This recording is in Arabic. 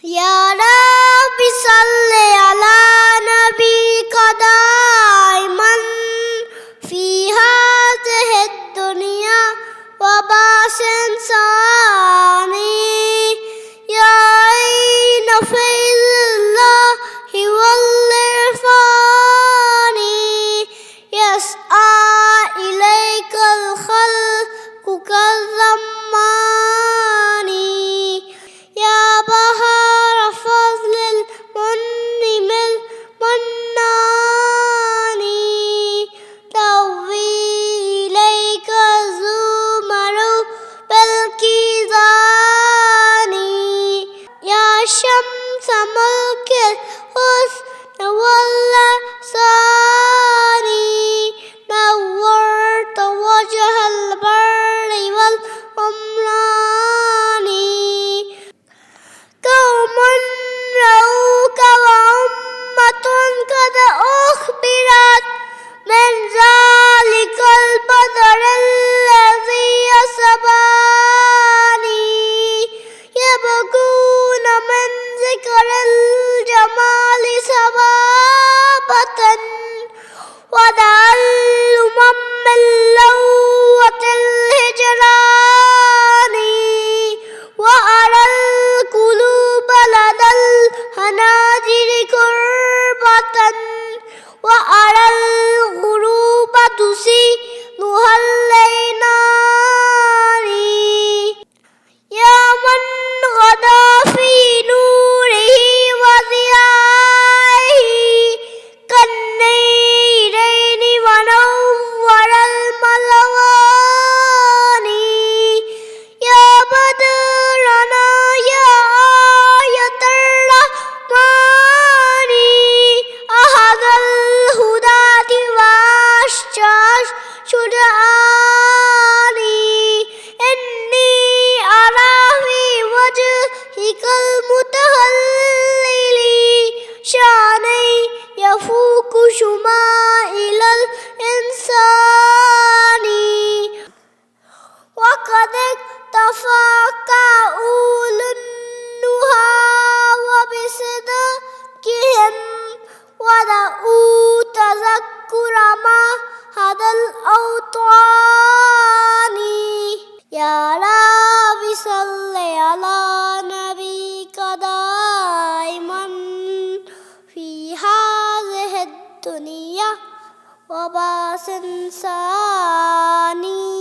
يا رب صل على نبيك دائما في هذه الدنيا وباس ثاني يا عين فيض الله والعرفان يسعى إليك الخلق كالرمان يا بهار فضل المنعم المنان تهوي إليك الزمر بالكيزان يا شمس ملك الحسن والإحسان نورت وجه البر والعمران قوم رأوك وأمة قد أخبرت من ذلك البدر الذي يسباني يبكون من ذكر الجمال سبابة ودع الأمم من لوة الهجران وأرى القلوب لدى الحناجر كربة وأرى الغروب تسيلها الليلان يا من غدا في نوره وضيائه كالنيرين ونور الملوان يا بدرنا يا آية الرحمن أحد الهداة وأشجع شجعاني إني أرى في وجهك المتهلل شاني يفوق شمائل الإنسان وقد اكتفاك أولو النهى وبصدقهم ودعوا تذكر ما هدى الأوطان يا رب صل على نبيك دائما في هذه الدنيا وباس ثاني